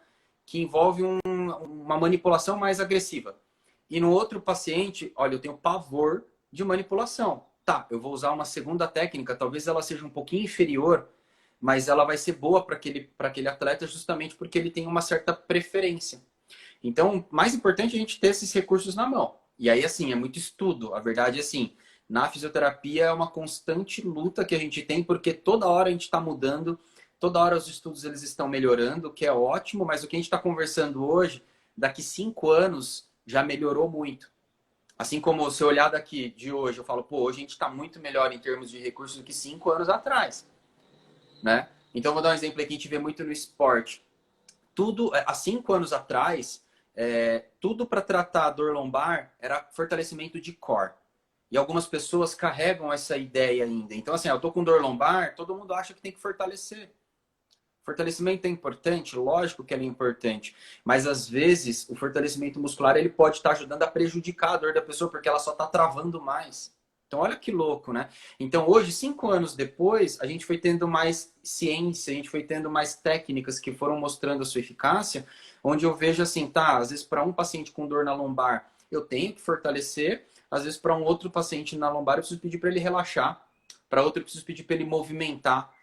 que envolve uma manipulação mais agressiva. E no outro paciente, olha, eu tenho pavor de manipulação. Tá, eu vou usar uma segunda técnica, talvez ela seja um pouquinho inferior, mas ela vai ser boa para aquele atleta justamente porque ele tem uma certa preferência. Então, mais importante é a gente ter esses recursos na mão. E aí, assim, é muito estudo. A verdade é assim, na fisioterapia é uma constante luta que a gente tem, porque toda hora a gente está mudando, toda hora os estudos eles estão melhorando, o que é ótimo, mas o que a gente está conversando hoje, daqui 5 anos, já melhorou muito. Assim como se eu olhar daqui de hoje, eu falo, pô, hoje a gente está muito melhor em termos de recursos do que 5 anos atrás, né? Então, vou dar um exemplo aqui que a gente vê muito no esporte. Tudo, há 5 anos atrás, tudo para tratar a dor lombar era fortalecimento de core. E algumas pessoas carregam essa ideia ainda. Então, assim, eu tô com dor lombar, todo mundo acha que tem que fortalecer. Fortalecimento é importante, lógico que ele é importante, mas às vezes o fortalecimento muscular ele pode estar ajudando a prejudicar a dor da pessoa porque ela só está travando mais. Então olha que louco, né? Então hoje, 5 anos depois, a gente foi tendo mais ciência, a gente foi tendo mais técnicas que foram mostrando a sua eficácia, onde eu vejo assim, tá, às vezes para um paciente com dor na lombar eu tenho que fortalecer, às vezes para um outro paciente na lombar eu preciso pedir para ele relaxar, para outro eu preciso pedir para ele movimentar,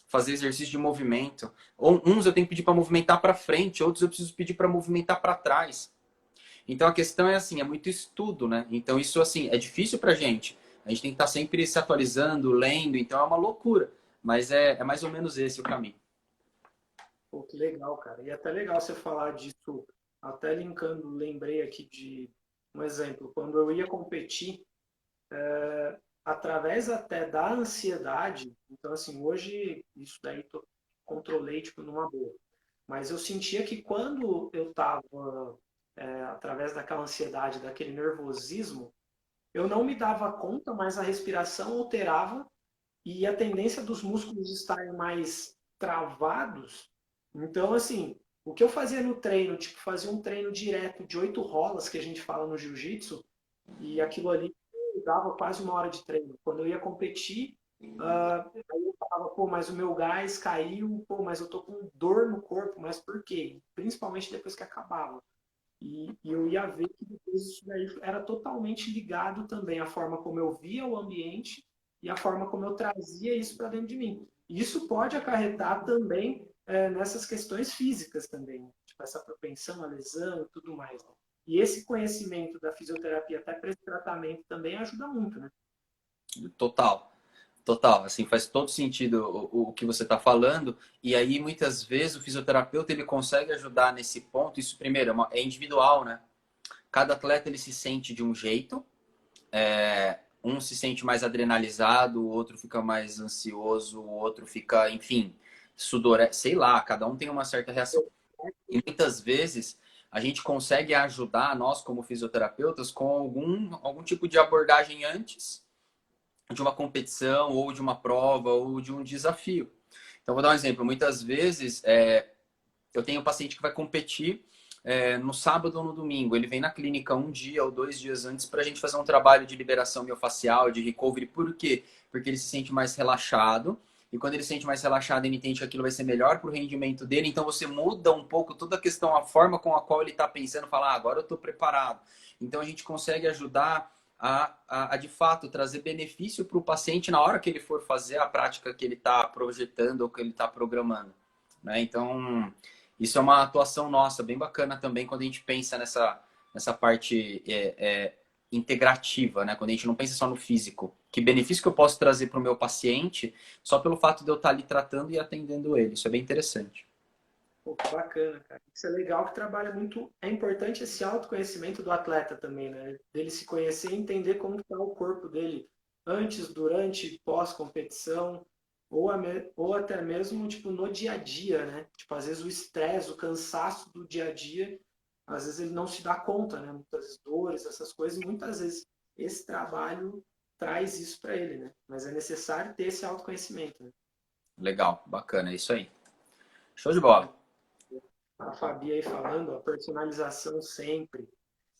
fazer exercício de movimento. Ou uns eu tenho que pedir para movimentar para frente, outros eu preciso pedir para movimentar para trás. Então a questão é assim, é muito estudo, né? Então isso assim é difícil para gente. A gente tem que estar sempre se atualizando, lendo, então é uma loucura. Mas é mais ou menos esse o caminho. Pô, que legal, cara. E é até legal você falar disso, até linkando, lembrei aqui de um exemplo. Quando eu ia competir, através até da ansiedade, então assim, hoje isso daí controlei tipo numa boa. Mas eu sentia que quando eu estava através daquela ansiedade, daquele nervosismo, eu não me dava conta, mas a respiração alterava e a tendência dos músculos estarem mais travados. Então, assim, o que eu fazia no treino, tipo, fazia um treino direto de 8 rolas, que a gente fala no jiu-jitsu, e aquilo ali dava quase 1 hora de treino. Quando eu ia competir, aí eu falava, pô, mas o meu gás caiu, pô, mas eu tô com dor no corpo, mas por quê? Principalmente depois que acabava. E eu ia ver que depois isso daí era totalmente ligado também à forma como eu via o ambiente e à forma como eu trazia isso para dentro de mim. E isso pode acarretar também nessas questões físicas também, tipo essa propensão à lesão e tudo mais. Né? E esse conhecimento da fisioterapia até para esse tratamento também ajuda muito, né? Total. Total, assim, faz todo sentido o que você está falando. E aí, muitas vezes, o fisioterapeuta ele consegue ajudar nesse ponto. Isso, primeiro, é individual, né? Cada atleta ele se sente de um jeito. Um se sente mais adrenalizado, o outro fica mais ansioso, o outro fica, enfim, sei lá, cada um tem uma certa reação. E muitas vezes a gente consegue ajudar nós como fisioterapeutas com algum tipo de abordagem antes de uma competição ou de uma prova ou de um desafio. Então vou dar um exemplo. Muitas vezes eu tenho um paciente que vai competir no sábado ou no domingo. Ele vem na clínica 1 dia ou 2 dias antes para a gente fazer um trabalho de liberação miofascial, de recovery. Por quê? Porque ele se sente mais relaxado. E quando ele se sente mais relaxado, ele entende que aquilo vai ser melhor para o rendimento dele. Então você muda um pouco toda a questão, a forma com a qual ele está pensando, falar, agora eu estou preparado. Então a gente consegue ajudar a de fato trazer benefício para o paciente na hora que ele for fazer a prática que ele está projetando ou que ele está programando. Né? Então, isso é uma atuação nossa, bem bacana também quando a gente pensa nessa parte integrativa, né? Quando a gente não pensa só no físico. Que benefício que eu posso trazer para o meu paciente só pelo fato de eu estar ali tratando e atendendo ele. Isso é bem interessante. Pô, que bacana, cara. Isso é legal que trabalha muito. É importante esse autoconhecimento do atleta também, né? Dele se conhecer e entender como está o corpo dele antes, durante, pós-competição, ou até mesmo tipo no dia a dia, né? Tipo, às vezes o estresse, o cansaço do dia a dia, às vezes ele não se dá conta, né? Muitas dores, essas coisas, e muitas vezes esse trabalho traz isso para ele, né? Mas é necessário ter esse autoconhecimento, né? Legal, bacana, é isso aí. Show de bola. A Fabi aí falando, a personalização sempre. Pô,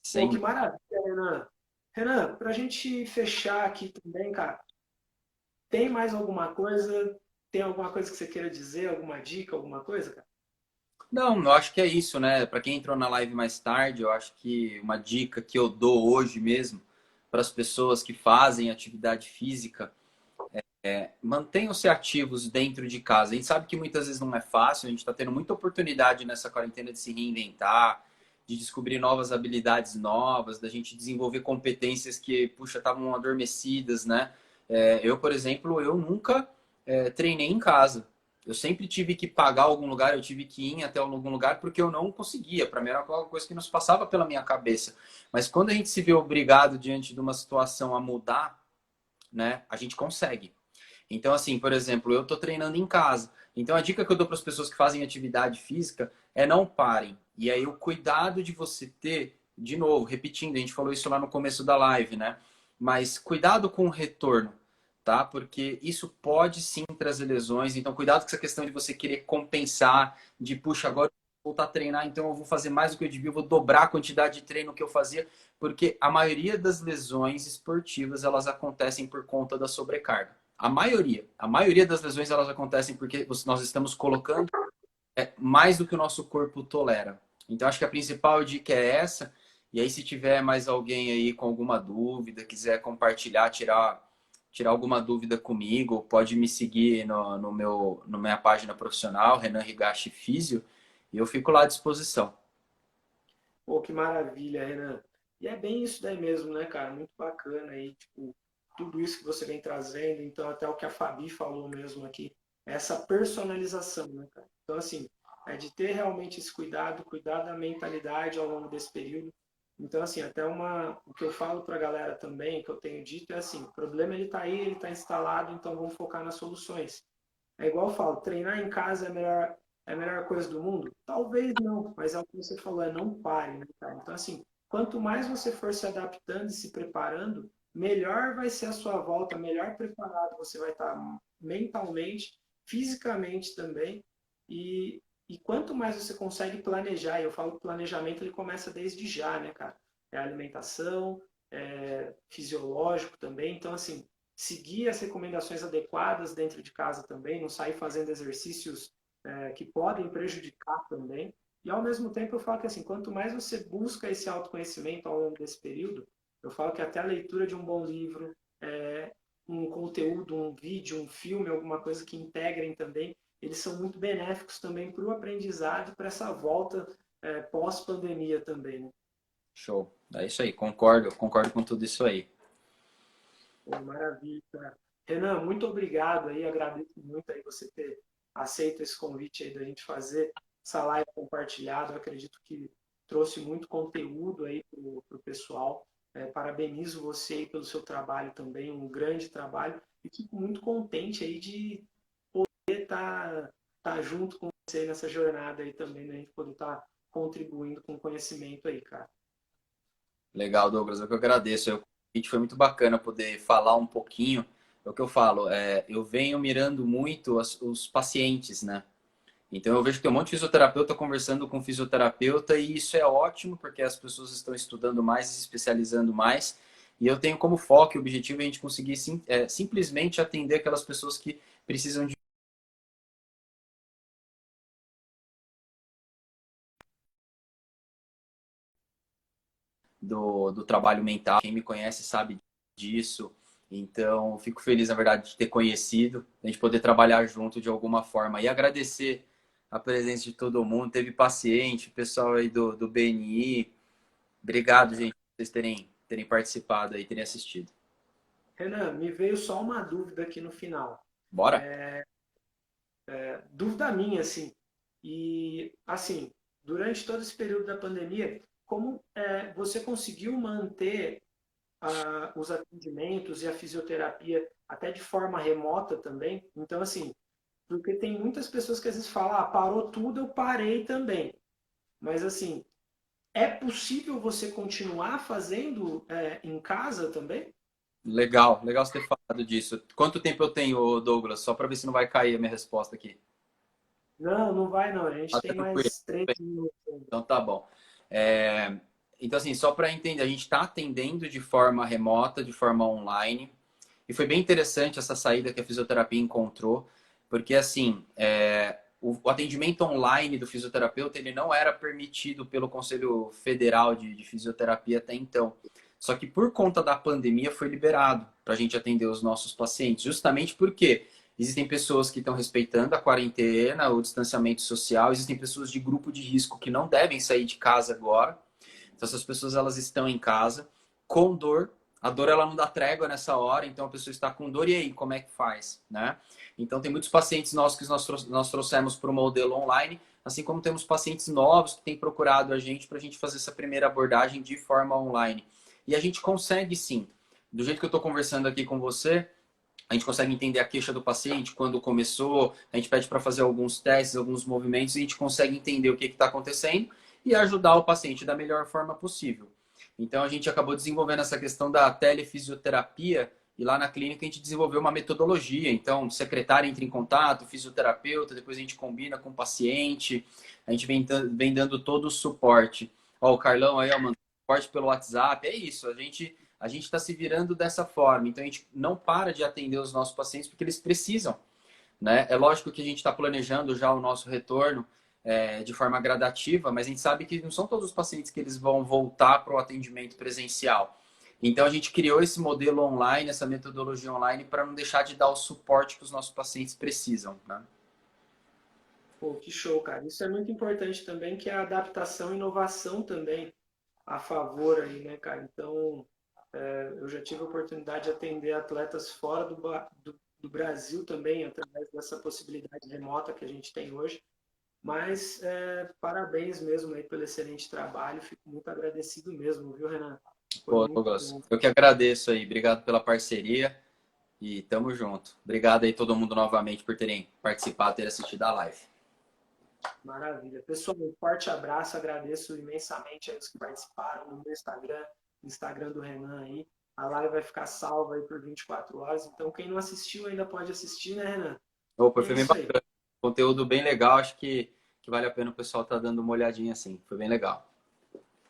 que Sem maravilha, Renan. Renan, para a gente fechar aqui também, cara, Tem mais alguma coisa? Tem alguma coisa que você queira dizer? Alguma dica, alguma coisa, cara? Não, eu acho que é isso, né? Para quem entrou na live mais tarde, eu acho que uma dica que eu dou hoje mesmo para as pessoas que fazem atividade física é mantenham-se ativos dentro de casa. A gente sabe que muitas vezes não é fácil, a gente está tendo muita oportunidade nessa quarentena de se reinventar, de descobrir novas habilidades novas, da gente desenvolver competências que, puxa, estavam adormecidas, né? Eu, por exemplo, eu nunca treinei em casa. Eu sempre tive que pagar algum lugar, eu tive que ir até algum lugar porque eu não conseguia. Para mim era uma coisa que não se passava pela minha cabeça. Mas quando a gente se vê obrigado diante de uma situação a mudar, né, a gente consegue. Então, assim, por exemplo, eu estou treinando em casa. Então, a dica que eu dou para as pessoas que fazem atividade física é não parem. E aí, o cuidado de você ter, de novo, repetindo, a gente falou isso lá no começo da live, né? Mas cuidado com o retorno, tá? Porque isso pode sim trazer lesões. Então, cuidado com essa questão de você querer compensar, de, puxa, agora eu vou voltar a treinar, então eu vou fazer mais do que eu devia, eu vou dobrar a quantidade de treino que eu fazia, porque a maioria das lesões esportivas, elas acontecem por conta da sobrecarga. A maioria das lesões elas acontecem porque nós estamos colocando mais do que o nosso corpo tolera. Então acho que a principal dica é essa. E aí se tiver mais alguém aí com alguma dúvida, quiser compartilhar, tirar alguma dúvida comigo, pode me seguir no minha página profissional, Renan Higashi Físio, e eu fico lá à disposição. Pô, que maravilha, Renan. E é bem isso daí mesmo, né, cara? Muito bacana aí, tipo, tudo isso que você vem trazendo. Então, até o que a Fabi falou mesmo aqui, essa personalização, né, cara? Então, assim, é de ter realmente esse cuidado, cuidar da mentalidade ao longo desse período. Então, assim, até o que eu falo para a galera também, que eu tenho dito, é assim, o problema ele está aí, ele está instalado, então vamos focar nas soluções. É igual eu falo, treinar em casa é a melhor coisa do mundo? Talvez não, mas é o que você falou, é não pare, né, cara? Então, assim, quanto mais você for se adaptando e se preparando, melhor vai ser a sua volta, melhor preparado você vai estar mentalmente, fisicamente também. E quanto mais você consegue planejar, e eu falo que o planejamento ele começa desde já, né, cara? É alimentação, é fisiológico também. Então, assim, seguir as recomendações adequadas dentro de casa também, não sair fazendo exercícios que podem prejudicar também. E ao mesmo tempo eu falo que assim, quanto mais você busca esse autoconhecimento ao longo desse período, eu falo que até a leitura de um bom livro, um conteúdo, um vídeo, um filme, alguma coisa que integrem também, eles são muito benéficos também para o aprendizado, para essa volta pós-pandemia também. Né? Show. É isso aí, concordo com tudo isso aí. Pô, maravilha, cara. Renan, muito obrigado aí, agradeço muito aí você ter aceito esse convite aí da gente fazer essa live compartilhada. Eu acredito que trouxe muito conteúdo aí para o pessoal. Parabenizo você aí pelo seu trabalho também, um grande trabalho. E fico muito contente aí de estar junto com você nessa jornada aí também, né? A gente poder estar contribuindo com conhecimento aí, cara. Legal, Douglas, eu que agradeço. O convite foi muito bacana poder falar um pouquinho. É o que eu falo, eu venho mirando muito os pacientes, né? Então eu vejo que tem um monte de fisioterapeuta conversando com fisioterapeuta e isso é ótimo porque as pessoas estão estudando mais e se especializando mais. E eu tenho como foco e objetivo a gente conseguir simplesmente atender aquelas pessoas que precisam do trabalho mental. Quem me conhece sabe disso. Então, fico feliz, na verdade, de ter conhecido, a gente poder trabalhar junto de alguma forma. E agradecer a presença de todo mundo. Teve paciente, o pessoal aí do BNI. Obrigado, gente, por vocês terem participado aí, terem assistido. Renan, me veio só uma dúvida aqui no final. Bora? Dúvida minha, assim. E, assim, durante todo esse período da pandemia, como você conseguiu manter os atendimentos e a fisioterapia até de forma remota também? Então, assim, porque tem muitas pessoas que às vezes falam, ah, parou tudo, eu parei também. Mas, assim, é possível você continuar fazendo em casa também? Legal, legal você ter falado disso. Quanto tempo eu tenho, Douglas? Só para ver se não vai cair a minha resposta aqui. Não, não vai não. A gente Tá tem tranquilo. mais 3 minutos ainda. Então tá bom. Então, assim, só para entender, a gente está atendendo de forma remota, de forma online. E foi bem interessante essa saída que a fisioterapia encontrou, porque assim, o atendimento online do fisioterapeuta ele não era permitido pelo Conselho Federal de Fisioterapia até então. Só que por conta da pandemia foi liberado para a gente atender os nossos pacientes, justamente porque existem pessoas que estão respeitando a quarentena, o distanciamento social, existem pessoas de grupo de risco que não devem sair de casa agora. Então essas pessoas elas estão em casa com dor. A dor ela não dá trégua nessa hora, então a pessoa está com dor e aí, como é que faz, né? Então tem muitos pacientes nossos que nós trouxemos para o modelo online, assim como temos pacientes novos que têm procurado a gente para a gente fazer essa primeira abordagem de forma online. E a gente consegue sim, do jeito que eu estou conversando aqui com você, a gente consegue entender a queixa do paciente, quando começou, a gente pede para fazer alguns testes, alguns movimentos, e a gente consegue entender o que está acontecendo e ajudar o paciente da melhor forma possível. Então a gente acabou desenvolvendo essa questão da telefisioterapia e lá na clínica a gente desenvolveu uma metodologia. Então, o secretário entra em contato, o fisioterapeuta, depois a gente combina com o paciente, a gente vem dando todo o suporte. Ó, o Carlão aí, ó, mano, suporte pelo WhatsApp, é isso, a gente está se virando dessa forma. Então a gente não para de atender os nossos pacientes porque eles precisam, né? É lógico que a gente está planejando já o nosso retorno de forma gradativa, mas a gente sabe que não são todos os pacientes que eles vão voltar para o atendimento presencial. Então a gente criou esse modelo online, essa metodologia online, para não deixar de dar o suporte que os nossos pacientes precisam, né? Pô, que show, cara. Isso é muito importante também, que é a adaptação e inovação também a favor aí, né, cara? Então, eu já tive a oportunidade de atender atletas fora do Brasil também, através dessa possibilidade remota que a gente tem hoje. Mas parabéns mesmo aí pelo excelente trabalho. Fico muito agradecido mesmo, viu, Renan? Foi Pô, muito Douglas, bom. eu que agradeço aí. Obrigado pela parceria e tamo junto. Obrigado aí todo mundo novamente por terem participado, ter assistido a live. Maravilha. Pessoal, um forte abraço. Agradeço imensamente aos que participaram no meu Instagram, no Instagram do Renan aí. A live vai ficar salva aí por 24 horas. Então, quem não assistiu ainda pode assistir, né, Renan? Opa, E é foi bem isso aí. bacana. Conteúdo bem legal. Acho que vale a pena o pessoal estar dando uma olhadinha assim. Foi bem legal.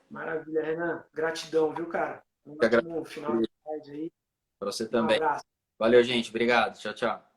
Maravilha, Renan. Gratidão, viu, cara? Um Que ótimo agradeço final de tarde aí. para você Um também. abraço. Valeu, gente. Obrigado. Tchau, tchau.